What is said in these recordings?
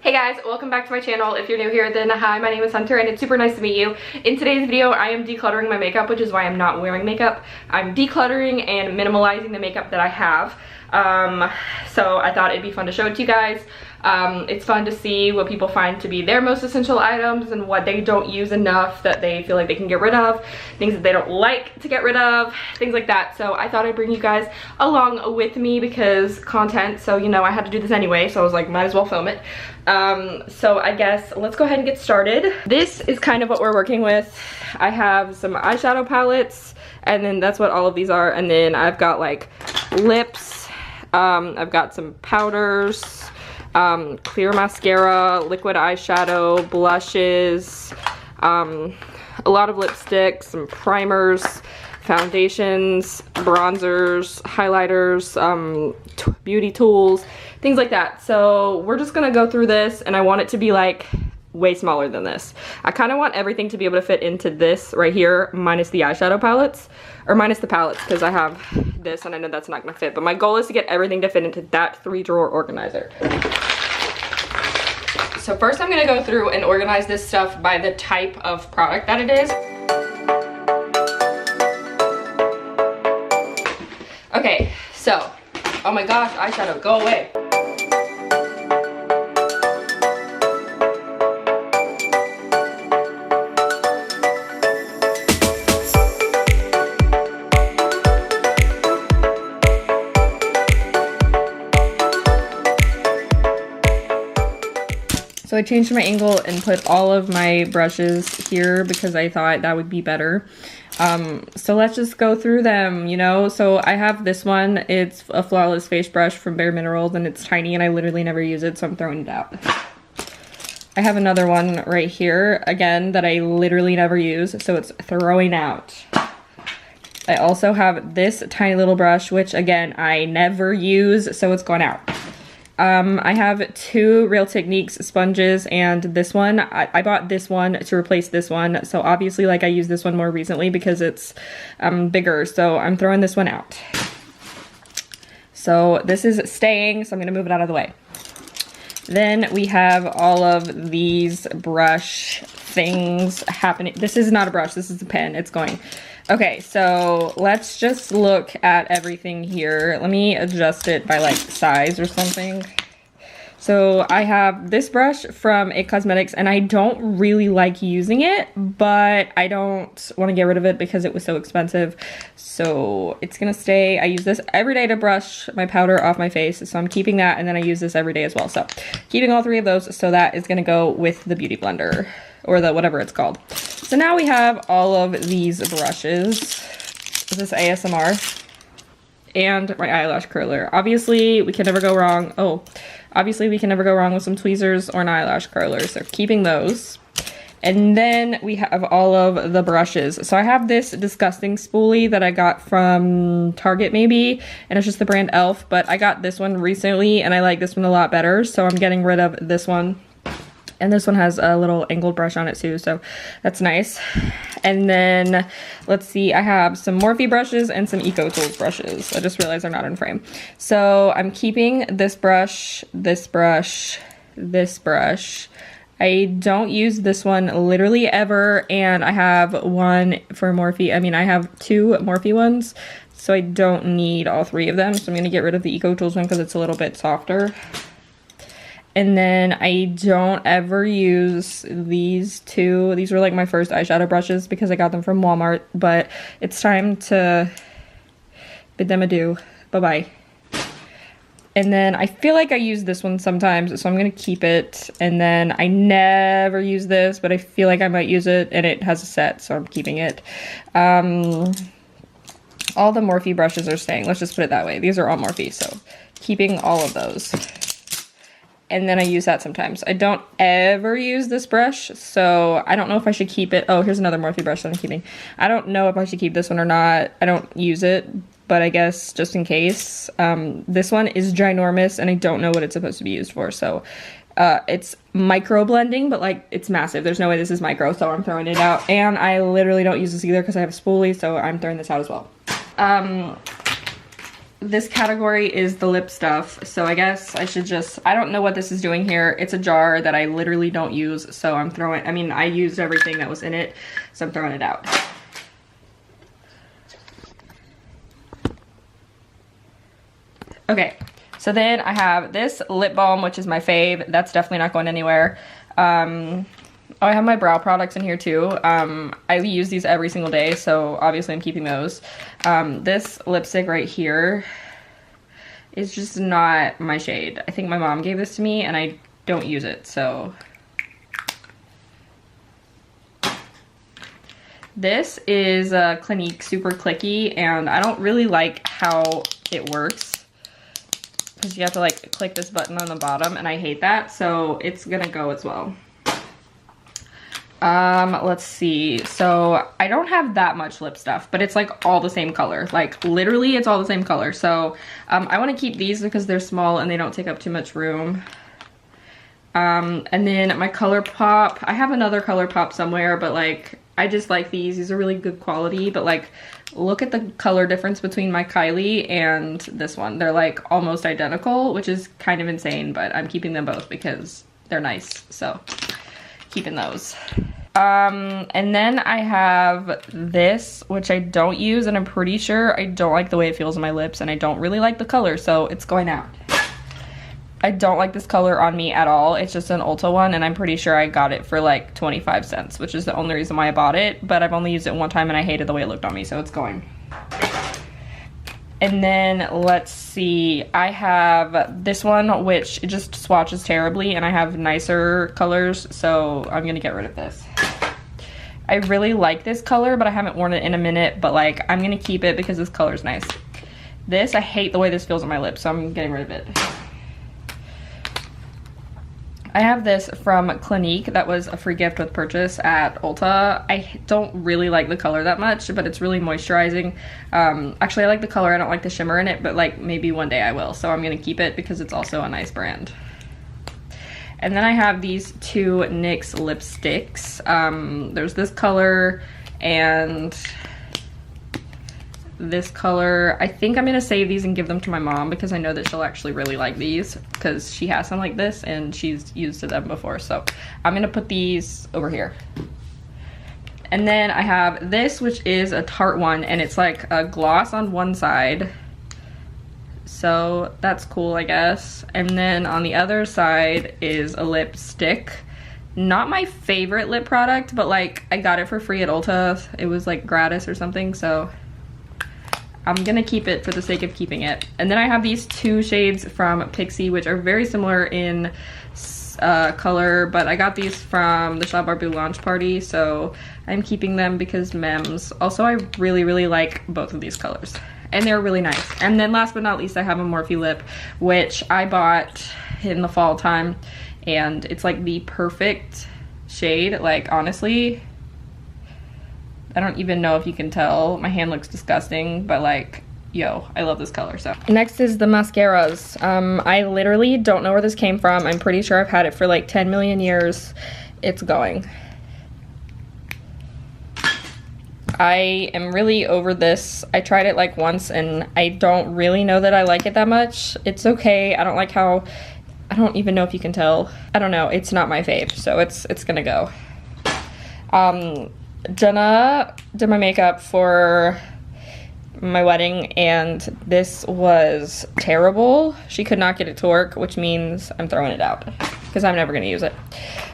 Hey guys, welcome back to my channel. If you're new here, then hi, my name is Hunter and it's super nice to meet you. In today's video, I am decluttering my makeup, which is why I'm not wearing makeup. I'm decluttering and minimalizing the makeup that I have. So I thought it'd be fun to show it to you guys. It's fun to see what people find to be their most essential items and what they don't use enough that they feel like they can get rid of, things that they don't like to get rid of, things like that. So I thought I'd bring you guys along with me because content, so you know I had to do this anyway, so I was like, might as well film it. So I guess let's go ahead and get started. This is kind of what we're working with. I have some eyeshadow palettes, and then that's what all of these are, and then I've got like lips, I've got some powders, clear mascara, liquid eyeshadow, blushes, a lot of lipsticks, some primers, foundations, bronzers, highlighters, beauty tools, things like that. So we're just gonna go through this, and I want it to be like way smaller than this. I kind of want everything to be able to fit into this right here, minus the eyeshadow palettes, or minus the palettes, because I have this and I know that's not gonna fit, but my goal is to get everything to fit into that 3-drawer organizer. So first I'm gonna go through and organize this stuff by the type of product that it is. Okay, so, oh my gosh, eyeshadow, go away. So I changed my angle and put all of my brushes here because I thought that would be better. So let's just go through them, you know? So I have this one. It's a Flawless Face Brush from Bare Minerals, and it's tiny and I literally never use it, so I'm throwing it out. I have another one right here, again, that I literally never use, so it's throwing out. I also have this tiny little brush, which again, I never use, so it's going out. I have 2 Real Techniques sponges and this one. I bought this one to replace this one, so obviously like I used this one more recently because it's bigger, so I'm throwing this one out. So this is staying, so I'm gonna move it out of the way. Then we have all of these brush things happening. This is not a brush, this is a pen, it's going. Okay, so let's just look at everything here. Let me adjust it by like size or something. So I have this brush from IT Cosmetics, and I don't really like using it, but I don't want to get rid of it because it was so expensive. So it's gonna stay. I use this every day to brush my powder off my face, so I'm keeping that, and then I use this every day as well. So keeping all 3 of those, so that is gonna go with the Beauty Blender, or the whatever it's called. So now we have all of these brushes. This is ASMR. And my eyelash curler. Obviously, we can never go wrong. Oh, obviously we can never go wrong with some tweezers or an eyelash curler, so keeping those. And then we have all of the brushes. So I have this disgusting spoolie that I got from Target maybe, and it's just the brand e.l.f., but I got this one recently and I like this one a lot better, so I'm getting rid of this one. And this one has a little angled brush on it too, so that's nice. And then, let's see, I have some Morphe brushes and some Eco Tools brushes. I just realized they're not in frame. So I'm keeping this brush, this brush, this brush. I don't use this one literally ever, and I have one for Morphe. I mean, I have 2 Morphe ones, so I don't need all 3 of them. So I'm gonna get rid of the Eco Tools one because it's a little bit softer. And then I don't ever use these 2. These were like my first eyeshadow brushes because I got them from Walmart, but it's time to bid them adieu. Bye-bye. And then I feel like I use this one sometimes, so I'm gonna keep it. And then I never use this, but I feel like I might use it, and it has a set, so I'm keeping it. All the Morphe brushes are staying. Let's just put it that way. These are all Morphe, so keeping all of those. And then I use that sometimes. I don't ever use this brush, so I don't know if I should keep it. Oh, here's another Morphe brush that I'm keeping. I don't know if I should keep this one or not. I don't use it, but I guess just in case. This one is ginormous, and I don't know what it's supposed to be used for, so it's micro blending, but like it's massive. There's no way this is micro, so I'm throwing it out. And I literally don't use this either because I have a spoolie, so I'm throwing this out as well. this category is the lip stuff, so I guess I should just, I don't know what this is doing here. It's a jar that I literally don't use, so I'm throwing, I mean, I used everything that was in it, so I'm throwing it out. Okay, so then I have this lip balm, which is my fave. That's definitely not going anywhere. Oh, I have my brow products in here too. I use these every single day, so obviously I'm keeping those. This lipstick right here is just not my shade. I think my mom gave this to me and I don't use it, so. This is a Clinique Super Clicky, and I don't really like how it works, because you have to like click this button on the bottom, and I hate that, so it's gonna go as well. Let's see. So I don't have that much lip stuff, but it's like all the same color. Like literally it's all the same color. So, I want to keep these because they're small and they don't take up too much room. And then my ColourPop, I have another ColourPop somewhere, but like, I just like these. These are really good quality, but like, look at the color difference between my Kylie and this one. They're like almost identical, which is kind of insane, but I'm keeping them both because they're nice. So keeping those. And then I have this, which I don't use, and I'm pretty sure I don't like the way it feels on my lips, and I don't really like the color, so it's going out. I don't like this color on me at all. It's just an Ulta one, and I'm pretty sure I got it for like 25 cents, which is the only reason why I bought it, but I've only used it one time and I hated the way it looked on me, so it's going. And then let's see, I have this one, which it just swatches terribly, and I have nicer colors, so I'm gonna get rid of this. I really like this color, but I haven't worn it in a minute, but like, I'm gonna keep it because this color is nice. This, I hate the way this feels on my lips, so I'm getting rid of it. I have this from Clinique that was a free gift with purchase at Ulta. I don't really like the color that much, but it's really moisturizing. Actually, I like the color. I don't like the shimmer in it, but like maybe one day I will. So I'm gonna keep it because it's also a nice brand. And then I have these two NYX lipsticks. There's this color and this color. I think I'm gonna save these and give them to my mom because I know that she'll actually really like these because she has some like this and she's used them before. So I'm gonna put these over here. And then I have this, which is a Tarte one, and it's like a gloss on one side. So that's cool, I guess. And then on the other side is a lipstick. Not my favorite lip product, but like I got it for free at Ulta. It was like gratis or something, so I'm gonna keep it for the sake of keeping it. And then I have these two shades from Pixi, which are very similar in color, but I got these from the Shop Barbie launch party, so I'm keeping them because mems. Also, I really, really like both of these colors, and they're really nice. And then last but not least, I have a Morphe lip, which I bought in the fall time, and it's like the perfect shade. Like, honestly, I don't even know if you can tell. My hand looks disgusting, but like, yo, I love this color. So next is the mascaras. I literally don't know where this came from. I'm pretty sure I've had it for like 10 million years. It's going. I am really over this. I tried it like once and I don't really know that I like it that much. It's okay. I don't like how, I don't even know if you can tell. I don't know. It's not my fave, so it's gonna go. Jenna did my makeup for my wedding and this was terrible. She could not get it to work, which means I'm throwing it out because I'm never gonna use it.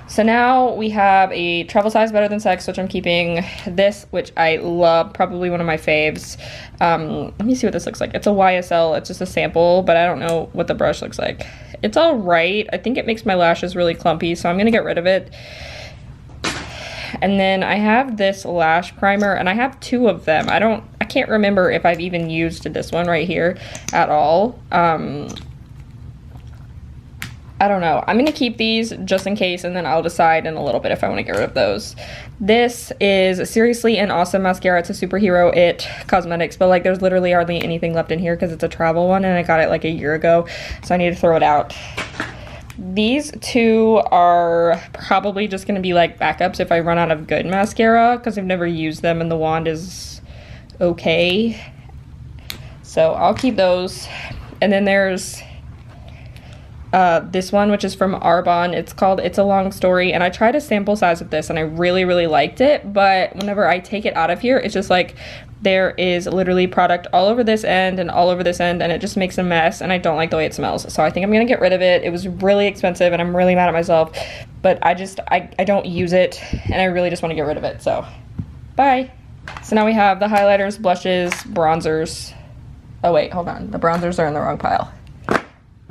So now we have a travel size Better Than Sex, which I'm keeping. This, which I love, probably one of my faves. Let me see what this looks like. It's a YSL, it's just a sample, but I don't know what the brush looks like. It's all right. I think it makes my lashes really clumpy, so I'm gonna get rid of it. And then I have this lash primer, and I have two of them. I can't remember if I've even used this one right here at all. I don't know. I'm gonna keep these just in case, and then I'll decide in a little bit if I want to get rid of those. This is seriously an awesome mascara. It's a Superhero It Cosmetics, but like there's literally hardly anything left in here because it's a travel one, and I got it like a year ago, so I need to throw it out. These two are probably just going to be like backups if I run out of good mascara because I've never used them and the wand is okay. So I'll keep those. And then there's this one, which is from Arbonne. It's called It's a Long Story, and I tried a sample size of this and I really, really liked it, but whenever I take it out of here, it's just like there is literally product all over this end and all over this end, and it just makes a mess, and I don't like the way it smells. So I think I'm gonna get rid of it. It was really expensive and I'm really mad at myself, but I don't use it and I really just want to get rid of it. So bye. So now we have the highlighters, blushes, bronzers. Oh wait, hold on, the bronzers are in the wrong pile.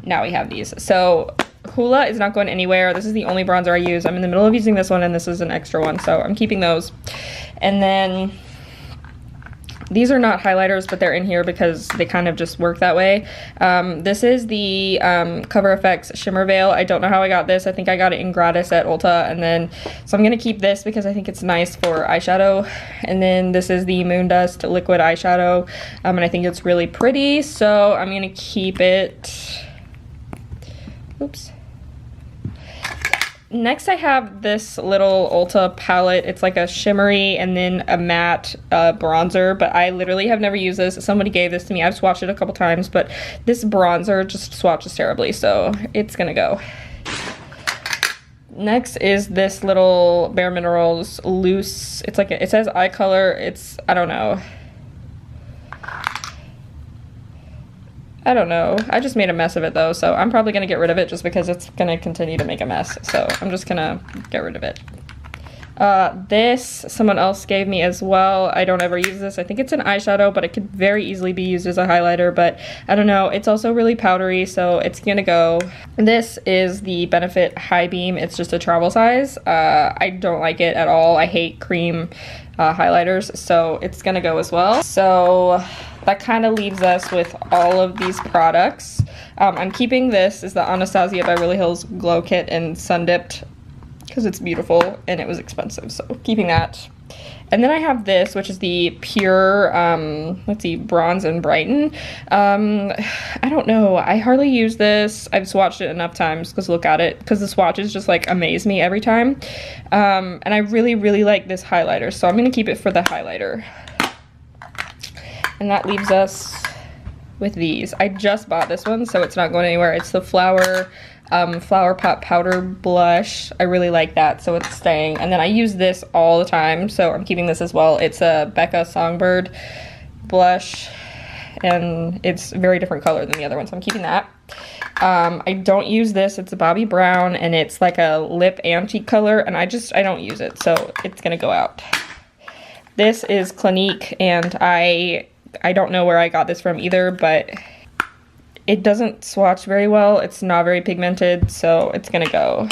Now we have these. So Hoola is not going anywhere. This is the only bronzer I use. I'm in the middle of using this one, and this is an extra one, so I'm keeping those. And then these are not highlighters, but they're in here because they kind of just work that way. This is the Cover FX Shimmer Veil. I don't know how I got this. I think I got it in gratis at Ulta, and then so I'm gonna keep this because I think it's nice for eyeshadow. And then this is the Moon Dust Liquid Eyeshadow, and I think it's really pretty, so I'm gonna keep it. Oops. Next I have this little Ulta palette. It's like a shimmery and then a matte bronzer, but I literally have never used this. Somebody gave this to me. I've swatched it a couple times, but this bronzer just swatches terribly, so it's gonna go. Next is this little Bare Minerals loose. It's like it says eye color. It's, I don't know. I just made a mess of it though, so I'm probably gonna get rid of it just because it's gonna continue to make a mess. So I'm just gonna get rid of it. This someone else gave me as well. I don't ever use this. I think it's an eyeshadow, but it could very easily be used as a highlighter, but I don't know. It's also really powdery, so it's gonna go. This is the Benefit High Beam. It's just a travel size. I don't like it at all. I hate cream highlighters, so it's gonna go as well. So that kind of leaves us with all of these products. I'm keeping this is the Anastasia Beverly Hills Glow Kit in Sun Dipped because it's beautiful and it was expensive, so keeping that. And then I have this, which is the Pure, let's see, Bronze and Brighten. I don't know, I hardly use this. I've swatched it enough times because look at it, because the swatches just like amaze me every time. And I really, really like this highlighter, so I'm gonna keep it for the highlighter. And that leaves us with these. I just bought this one, so it's not going anywhere. It's the Flower Pot Powder Blush. I really like that, so it's staying. And then I use this all the time, so I'm keeping this as well. It's a Becca Songbird blush, and it's a very different color than the other one, so I'm keeping that. I don't use this. It's a Bobbi Brown, and it's like a lip antique color, and I don't use it, so it's gonna go out. This is Clinique, and I don't know where I got this from either, but it doesn't swatch very well. It's not very pigmented, so it's gonna go.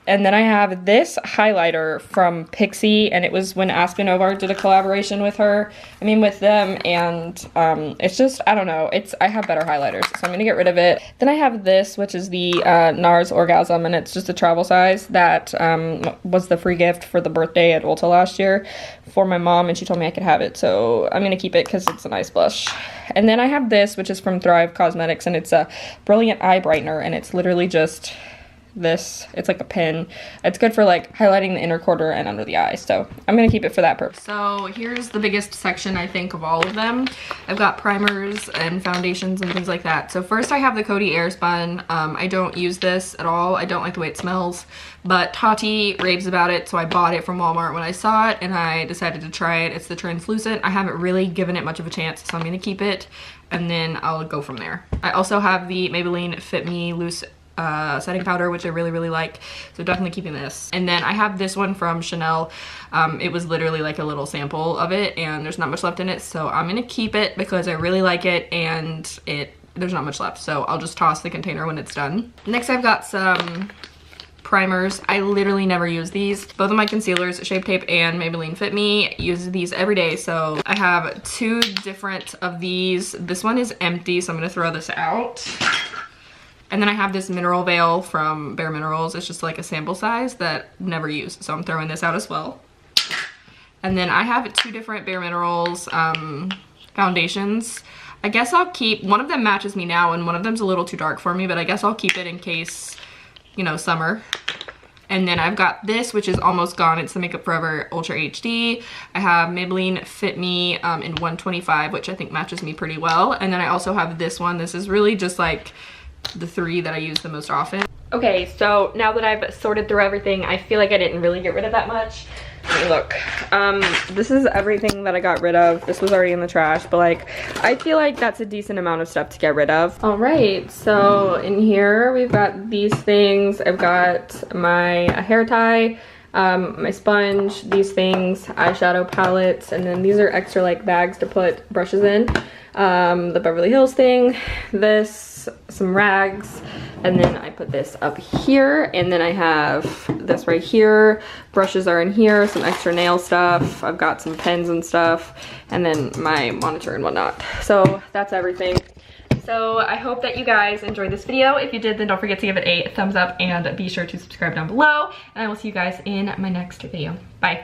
And then I have this highlighter from Pixi, and it was when Aspen Ovard did a collaboration with with them, and it's just, I don't know, I have better highlighters, so I'm gonna get rid of it. Then I have this, which is the NARS Orgasm, and it's just a travel size that was the free gift for the birthday at Ulta last year for my mom, and she told me I could have it, so I'm gonna keep it because it's a nice blush. And then I have this, which is from Thrive Cosmetics, and it's a Brilliant Eye Brightener, and it's literally just this. It's like a pin. It's good for like highlighting the inner quarter and under the eye, so I'm gonna keep it for that purpose. So here's the biggest section, I think, of all of them. I've got primers and foundations and things like that. So first I have the Coty Airspun. I don't use this at all. I don't like the way it smells, but Tati raves about it, so I bought it from Walmart when I saw it, and I decided to try it. It's the translucent. I haven't really given it much of a chance, so I'm gonna keep it, and then I'll go from there. I also have the Maybelline Fit Me Loose setting powder, which I really, really like, so definitely keeping this. And then I have this one from Chanel. It was literally like a little sample of it, and there's not much left in it, so I'm gonna keep it because I really like it, and there's not much left, so I'll just toss the container when it's done. Next I've got some primers. I literally never use these. Both of my concealers, Shape Tape and Maybelline Fit Me, use these every day, so I have two different of these. This one is empty, so I'm gonna throw this out. And then I have this mineral veil from Bare Minerals. It's just like a sample size that I never use, so I'm throwing this out as well. And then I have two different Bare Minerals foundations. I guess I'll keep, one of them matches me now and one of them's a little too dark for me, but I guess I'll keep it in case, you know, summer. And then I've got this, which is almost gone. It's the Makeup Forever Ultra HD. I have Maybelline Fit Me in 125, which I think matches me pretty well. And then I also have this one. This is really just like the 3 that I use the most often. Okay, so now that I've sorted through everything, I feel like I didn't really get rid of that much. Let me look. This is everything that I got rid of. This was already in the trash, but like, I feel like that's a decent amount of stuff to get rid of. All right, so in here, we've got these things. I've got my hair tie, my sponge, these things, eyeshadow palettes, and then these are extra like bags to put brushes in. The Beverly Hills thing, this, some rags, and then I put this up here, and then I have this right here. Brushes are in here, some extra nail stuff. I've got some pens and stuff, and then my monitor and whatnot. So that's everything. So I hope that you guys enjoyed this video. If you did, then don't forget to give it a thumbs up and be sure to subscribe down below. And I will see you guys in my next video. Bye.